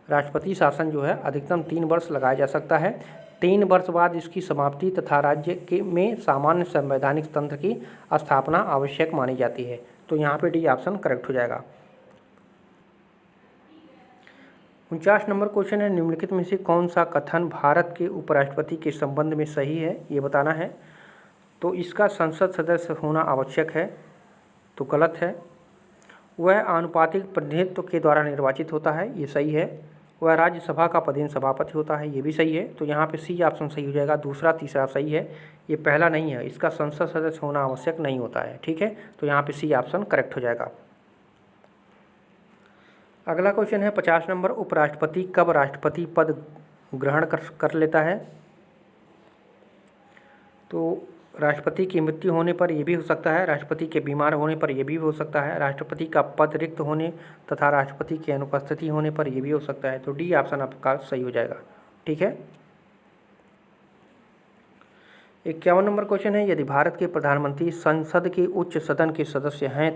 राष्ट्रपति शासन जो है अधिकतम 3 वर्ष लगाया जा सकता है। 3 वर्ष बाद इसकी समाप्ति तथा राज्य के में सामान्य संवैधानिक तंत्र की स्थापना आवश्यक मानी जाती है। तो यहाँ पे डी ऑप्शन करेक्ट हो जाएगा। 49 नंबर क्वेश्चन है, निम्नलिखित में से कौन सा कथन भारत के उपराष्ट्रपति के संबंध में सही है, ये बताना है। तो इसका संसद सदस्य होना आवश्यक है, तो गलत है। वह आनुपातिक प्रतिनिधित्व के द्वारा निर्वाचित होता है, ये सही है। वह राज्यसभा का पदेन सभापति होता है, ये भी सही है। तो यहाँ पे सी ऑप्शन सही हो जाएगा। दूसरा तीसरा सही है, ये पहला नहीं है, इसका संसद सदस्य होना आवश्यक नहीं होता है। ठीक है, तो यहाँ पे सी ऑप्शन करेक्ट हो जाएगा। अगला क्वेश्चन है 50 नंबर, उपराष्ट्रपति कब राष्ट्रपति पद ग्रहण कर लेता है? तो राष्ट्रपति की मृत्यु होने पर यह भी हो सकता है, राष्ट्रपति के बीमार होने पर यह भी हो सकता है, राष्ट्रपति का पद रिक्त होने तथा राष्ट्रपति की अनुपस्थिति होने पर यह भी हो सकता है। तो डी ऑप्शन आपका सही हो जाएगा। ठीक है, 51 नंबर क्वेश्चन है, यदि भारत के प्रधानमंत्री संसद के उच्च सदन के सदस्य हैं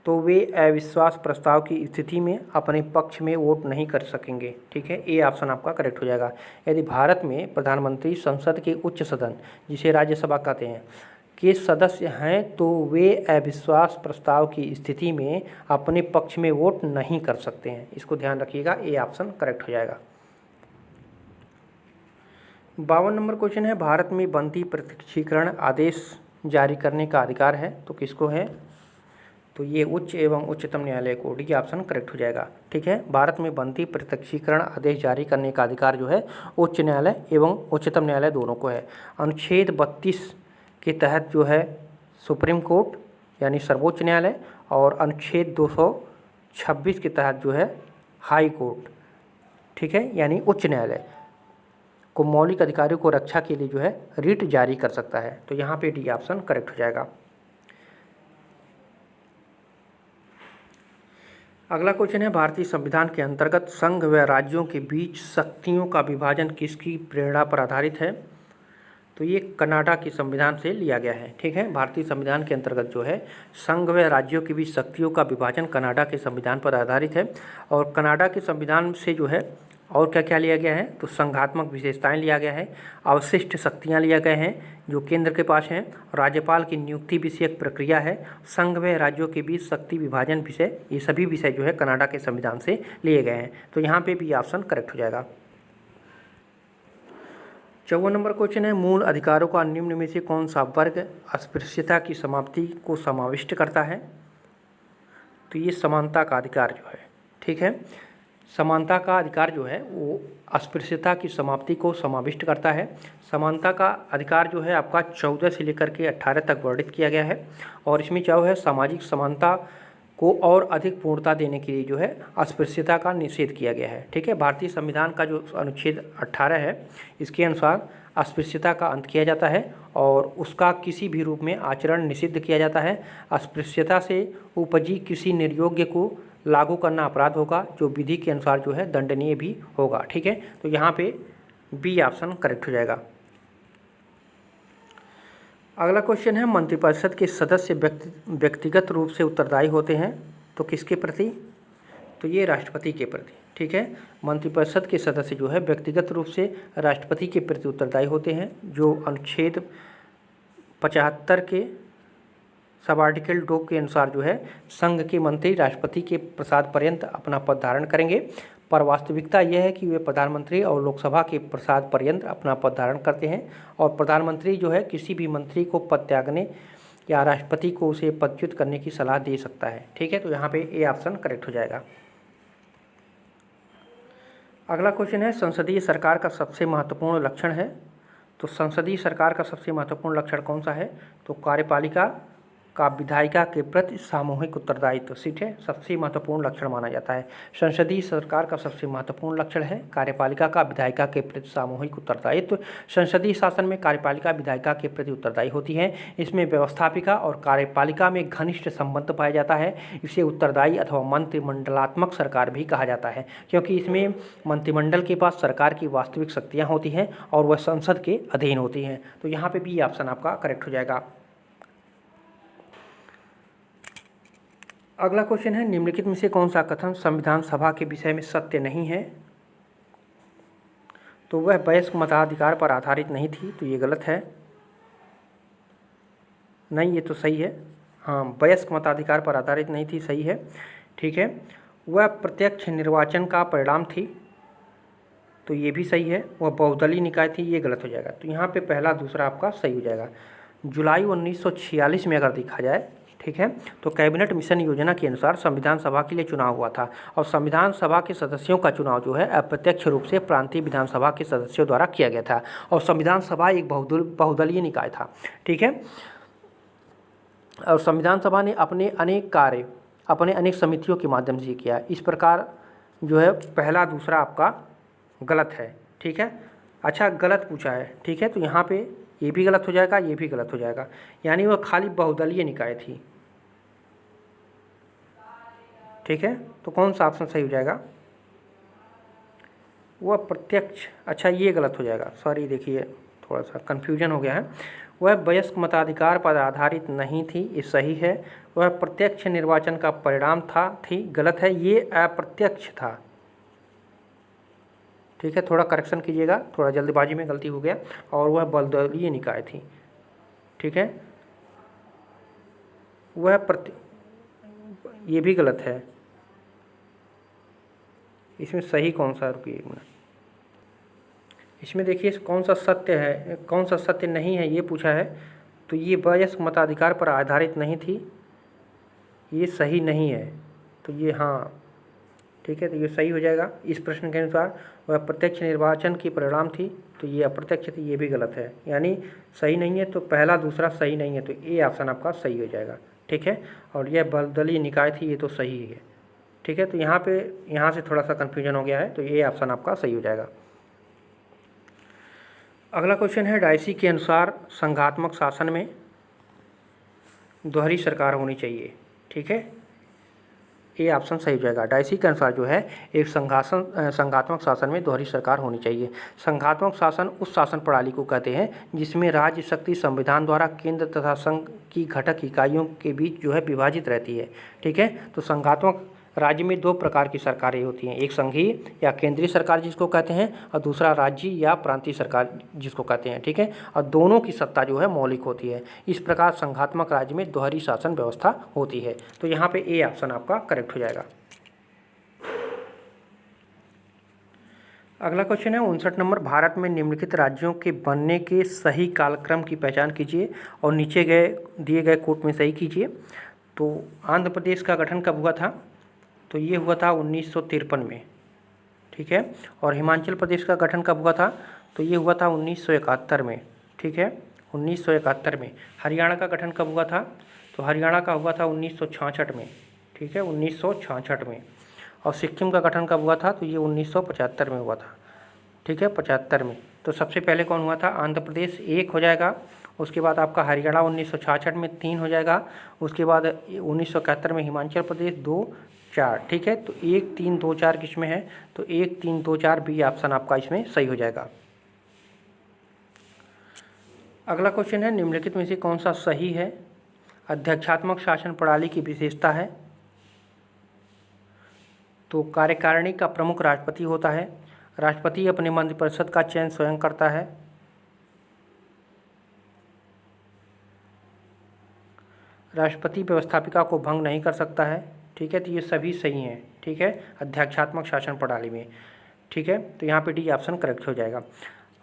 तो वे अविश्वास प्रस्ताव की स्थिति में अपने पक्ष में वोट नहीं कर सकेंगे। ठीक है, ए ऑप्शन आपका करेक्ट हो जाएगा। यदि भारत में प्रधानमंत्री संसद के उच्च सदन, जिसे राज्यसभा कहते हैं, के सदस्य हैं तो वे अविश्वास प्रस्ताव की स्थिति में अपने पक्ष में वोट नहीं कर सकते हैं। इसको ध्यान रखिएगा, ए ऑप्शन करेक्ट हो जाएगा। 52 नंबर क्वेश्चन है, भारत में बनती प्रत्यक्षीकरण आदेश जारी करने का अधिकार है, तो किसको है? तो ये उच्च एवं उच्चतम न्यायालय को, डी ऑप्शन करेक्ट हो जाएगा। ठीक है, भारत में बनती प्रत्यक्षीकरण आदेश जारी करने का अधिकार जो है उच्च न्यायालय एवं उच्चतम न्यायालय दोनों को है। अनुच्छेद 32 के तहत जो है सुप्रीम कोर्ट यानी सर्वोच्च न्यायालय और अनुच्छेद 226 के तहत जो है हाई कोर्ट, ठीक है, यानी उच्च न्यायालय को मौलिक अधिकारों को रक्षा के लिए जो है रिट जारी कर सकता है। तो यहाँ पे डी ऑप्शन करेक्ट हो जाएगा। अगला क्वेश्चन है, भारतीय संविधान के अंतर्गत संघ व राज्यों के बीच शक्तियों का विभाजन किसकी प्रेरणा पर आधारित है? तो ये कनाडा के संविधान से लिया गया है। ठीक है, भारतीय संविधान के अंतर्गत जो है संघ व राज्यों के बीच शक्तियों का विभाजन कनाडा के संविधान पर आधारित है। और कनाडा के संविधान से जो है और क्या क्या लिया गया है? तो संघात्मक विशेषताएं लिया गया है, अवशिष्ट शक्तियां लिया गए हैं जो केंद्र के पास हैं, राज्यपाल की नियुक्ति विषयक प्रक्रिया है, संघ व राज्यों के बीच शक्ति विभाजन विषय, ये सभी विषय जो है कनाडा के संविधान से लिए गए हैं। तो यहाँ पे भी ऑप्शन करेक्ट हो जाएगा। 54 नंबर क्वेश्चन है, मूल अधिकारों का निम्न में से कौन सा वर्ग अस्पृश्यता की समाप्ति को समाविष्ट करता है? तो ये समानता का अधिकार जो है, ठीक है, समानता का अधिकार जो है वो अस्पृश्यता की समाप्ति को समाविष्ट करता है। समानता का अधिकार जो है आपका 14 से लेकर के 18 तक वर्णित किया गया है और इसमें क्या है, सामाजिक समानता को और अधिक पूर्णता देने के लिए जो है अस्पृश्यता का निषेध किया गया है, ठीक है। भारतीय संविधान का जो अनुच्छेद 18 है इसके अनुसार अस्पृश्यता का अंत किया जाता है और उसका किसी भी रूप में आचरण निषिद्ध किया जाता है। अस्पृश्यता से उपजी किसी निर्योग्य को लागू करना अपराध होगा जो विधि के अनुसार जो है दंडनीय भी होगा, ठीक है। तो यहाँ पे बी ऑप्शन करेक्ट हो जाएगा। अगला क्वेश्चन है, मंत्रिपरिषद के सदस्य व्यक्तिगत रूप से उत्तरदायी होते हैं तो किसके प्रति? तो ये राष्ट्रपति के प्रति, ठीक है। मंत्रिपरिषद के सदस्य जो है व्यक्तिगत रूप से राष्ट्रपति के प्रति उत्तरदायी होते हैं, जो अनुच्छेद 75 के सब आर्टिकल 2 के अनुसार जो है संघ के मंत्री राष्ट्रपति के प्रसाद पर्यंत अपना पद धारण करेंगे, पर वास्तविकता यह है कि वे प्रधानमंत्री और लोकसभा के प्रसाद पर्यंत अपना पद धारण करते हैं और प्रधानमंत्री जो है किसी भी मंत्री को पद त्यागने या राष्ट्रपति को उसे पदच्युत करने की सलाह दे सकता है, ठीक है। तो यहाँ पे ए ऑप्शन करेक्ट हो जाएगा। अगला क्वेश्चन है, संसदीय सरकार का सबसे महत्वपूर्ण लक्षण है। तो संसदीय सरकार का सबसे महत्वपूर्ण लक्षण कौन सा है? तो कार्यपालिका का विधायिका के प्रति सामूहिक उत्तरदायित्व, ठीक है, सबसे महत्वपूर्ण लक्षण माना जाता है। संसदीय सरकार का सबसे महत्वपूर्ण लक्षण है कार्यपालिका का विधायिका के प्रति सामूहिक उत्तरदायित्व। संसदीय शासन में कार्यपालिका विधायिका के प्रति उत्तरदायी होती है। इसमें व्यवस्थापिका और कार्यपालिका में घनिष्ठ संबंध पाया जाता है। इसे उत्तरदायी अथवा मंत्रिमंडलात्मक सरकार भी कहा जाता है, क्योंकि इसमें मंत्रिमंडल के पास सरकार की वास्तविक शक्तियाँ होती हैं और वह संसद के अधीन होती हैं। तो यहाँ पे बी ऑप्शन आपका करेक्ट हो जाएगा। अगला क्वेश्चन है, निम्नलिखित में से कौन सा कथन संविधान सभा के विषय में सत्य नहीं है? तो वह वयस्क मताधिकार पर आधारित नहीं थी, तो ये गलत है। नहीं, ये तो सही है। हाँ, वयस्क मताधिकार पर आधारित नहीं थी, सही है, ठीक है। वह प्रत्यक्ष निर्वाचन का परिणाम थी, तो ये भी सही है। वह बहुदलीय निकाय थी, ये गलत हो जाएगा। तो यहाँ पे पहला दूसरा आपका सही हो जाएगा। जुलाई 1946 में अगर देखा जाए, ठीक है, तो कैबिनेट मिशन योजना के अनुसार संविधान सभा के लिए चुनाव हुआ था और संविधान सभा के सदस्यों का चुनाव जो है अप्रत्यक्ष रूप से प्रांतीय विधानसभा के सदस्यों द्वारा किया गया था और संविधान सभा एक बहुदलीय निकाय था, ठीक है। और संविधान सभा ने अपने अनेक कार्य अपने अनेक समितियों के माध्यम से किया। इस प्रकार जो है पहला दूसरा आपका गलत है, ठीक है। अच्छा, गलत पूछा है, ठीक है, तो यहाँ पे ये भी गलत हो जाएगा, ये भी गलत हो जाएगा। यानी वह खाली बहुदलीय निकाय थी, ठीक है। तो कौन सा ऑप्शन सही हो जाएगा? वह प्रत्यक्ष, अच्छा ये गलत हो जाएगा, सॉरी, देखिए थोड़ा सा कन्फ्यूजन हो गया है। वह वयस्क मताधिकार पर आधारित नहीं थी, ये सही है। वह प्रत्यक्ष निर्वाचन का परिणाम थी, गलत है, ये अप्रत्यक्ष था, ठीक है। थोड़ा करेक्शन कीजिएगा, थोड़ा जल्दबाजी में गलती हो गया। और वह बहुदलीय निकाय थी, ठीक है। वह ये भी गलत है। इसमें सही कौन सा, रुकिए एक मिनट, इसमें देखिए कौन सा सत्य है, कौन सा सत्य नहीं है, ये पूछा है। तो ये वयस्क मताधिकार पर आधारित नहीं थी, ये सही नहीं है, तो ये हाँ, ठीक है, तो ये सही हो जाएगा। इस प्रश्न के अनुसार वह प्रत्यक्ष निर्वाचन की परिणाम थी, तो ये अप्रत्यक्ष थी, ये भी गलत है, यानी सही नहीं है। तो पहला दूसरा सही नहीं है, तो ए ऑप्शन आपका सही हो जाएगा, ठीक है। और यह बहुदलीय निकाय थी, ये तो सही है, ठीक है। तो यहाँ से थोड़ा सा कन्फ्यूजन हो गया है, तो ये ऑप्शन आपका सही हो जाएगा। अगला क्वेश्चन है, डायसी के अनुसार संघात्मक शासन में दोहरी सरकार होनी चाहिए, ठीक है, ये ऑप्शन सही हो जाएगा। डायसी के अनुसार जो है एक संघात्मक शासन में दोहरी सरकार होनी चाहिए। संघात्मक शासन उस शासन प्रणाली को कहते हैं जिसमें राज्य शक्ति संविधान द्वारा केंद्र तथा संघ की घटक इकाइयों के बीच जो है विभाजित रहती है, ठीक है। तो संघात्मक राज्य में दो प्रकार की सरकारें होती हैं, एक संघीय या केंद्रीय सरकार जिसको कहते हैं और दूसरा राज्य या प्रांतीय सरकार जिसको कहते हैं, ठीक है। और दोनों की सत्ता जो है मौलिक होती है। इस प्रकार संघात्मक राज्य में दोहरी शासन व्यवस्था होती है। तो यहाँ पे ए ऑप्शन आपका करेक्ट हो जाएगा। अगला क्वेश्चन है 59 नंबर, भारत में निम्नलिखित राज्यों के बनने के सही कालक्रम की पहचान कीजिए और नीचे दिए गए कोट में सही कीजिए। तो आंध्र प्रदेश का गठन कब हुआ था? तो ये हुआ था 1953 में, ठीक है। और हिमाचल प्रदेश का गठन कब हुआ था? तो ये हुआ था 1971 में, ठीक है, 1971 में। हरियाणा का गठन कब हुआ था? तो हरियाणा का हुआ था 1966 में, ठीक है, 1966 में। और सिक्किम का गठन कब हुआ था? तो ये 1975 में हुआ था, ठीक है, 75 में। तो सबसे पहले कौन हुआ था? आंध्र प्रदेश 1 हो जाएगा। उसके बाद आपका हरियाणा 1966 में 3 हो जाएगा। उसके बाद 1971 में हिमाचल प्रदेश 2, 4, ठीक है। तो 1, 3, 2, 4 किस में है? तो 1, 3, 2, 4 बी ऑप्शन आपका इसमें सही हो जाएगा। अगला क्वेश्चन है निम्नलिखित में से कौन सा सही है? अध्यक्षात्मक शासन प्रणाली की विशेषता है। तो कार्यकारिणी का प्रमुख राष्ट्रपति होता है। राष्ट्रपति अपने मंत्रिपरिषद का चयन स्वयं करता है। राष्ट्रपति व्यवस्थापिका को भंग नहीं कर सकता है, ठीक है। तो ये सभी सही हैं, ठीक है, अध्यक्षात्मक शासन प्रणाली में, ठीक है। तो यहाँ पे डी ऑप्शन करेक्ट हो जाएगा।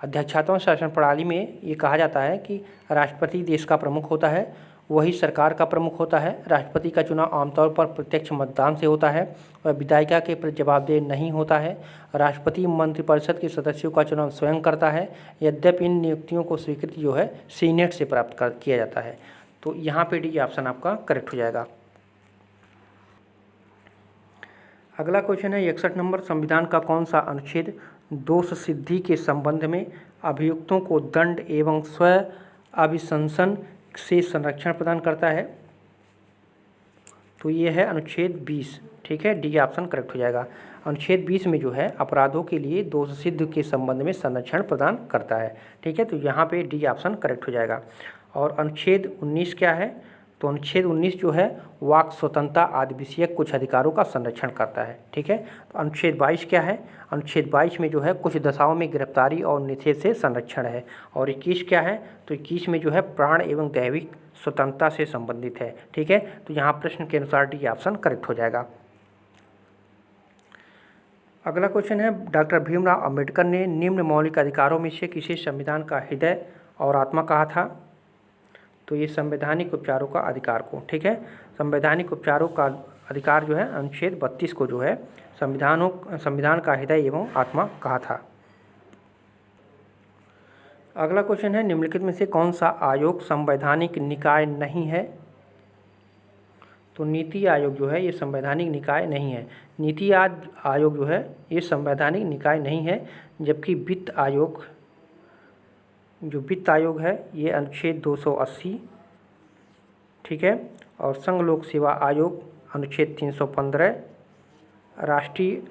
अध्यक्षात्मक शासन प्रणाली में ये कहा जाता है कि राष्ट्रपति देश का प्रमुख होता है, वही सरकार का प्रमुख होता है। राष्ट्रपति का चुनाव आमतौर पर प्रत्यक्ष मतदान से होता है और विधायिका के प्रति जवाबदेह नहीं होता है। राष्ट्रपति मंत्रिपरिषद के सदस्यों का चुनाव स्वयं करता है, यद्यपि इन नियुक्तियों को स्वीकृति जो है सीनेट से प्राप्त किया जाता है। तो यहाँ पे डी ऑप्शन आपका करेक्ट हो जाएगा। अगला क्वेश्चन है 61 नंबर, संविधान का कौन सा अनुच्छेद दोष सिद्धि के संबंध में अभियुक्तों को दंड एवं स्व अभिशंसन से संरक्षण प्रदान करता है? तो ये है अनुच्छेद 20, ठीक है, डी ऑप्शन करेक्ट हो जाएगा। अनुच्छेद 20 में जो है अपराधों के लिए दोष सिद्ध के संबंध में संरक्षण प्रदान करता है, ठीक है। तो यहाँ पे डी ऑप्शन करेक्ट हो जाएगा। और अनुच्छेद 19 क्या है? तो अनुच्छेद 19 जो है वाक स्वतंत्रता आदि विषयक कुछ अधिकारों का संरक्षण करता है, ठीक है। तो अनुच्छेद 22 क्या है? अनुच्छेद 22 में जो है कुछ दशाओं में गिरफ्तारी और निषेध से संरक्षण है। और 21 क्या है? तो 21 में जो है प्राण एवं दैविक स्वतंत्रता से संबंधित है, ठीक है। तो यहाँ प्रश्न के अनुसार डी ऑप्शन करेक्ट हो जाएगा। अगला क्वेश्चन है डॉक्टर भीमराव अंबेडकर ने निम्न मौलिक अधिकारों में से किसे संविधान का हृदय और आत्मा कहा था? तो ये संवैधानिक उपचारों का अधिकार को, ठीक है, संवैधानिक उपचारों का अधिकार जो है अनुच्छेद 32 को जो है संविधान का हृदय एवं आत्मा कहा था। अगला क्वेश्चन है निम्नलिखित में से कौन सा आयोग संवैधानिक निकाय नहीं है? तो नीति आयोग जो है ये संवैधानिक निकाय नहीं है। नीति आयोग जो है ये संवैधानिक निकाय नहीं है, जबकि वित्त आयोग है ये अनुच्छेद 280, ठीक है। और संघ लोक सेवा आयोग अनुच्छेद 315, राष्ट्रीय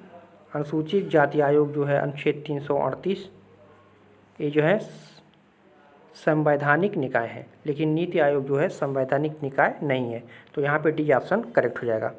अनुसूचित जाति आयोग जो है अनुच्छेद 338, ये जो है संवैधानिक निकाय है। लेकिन नीति आयोग जो है संवैधानिक निकाय नहीं है। तो यहाँ पे डी ऑप्शन करेक्ट हो जाएगा।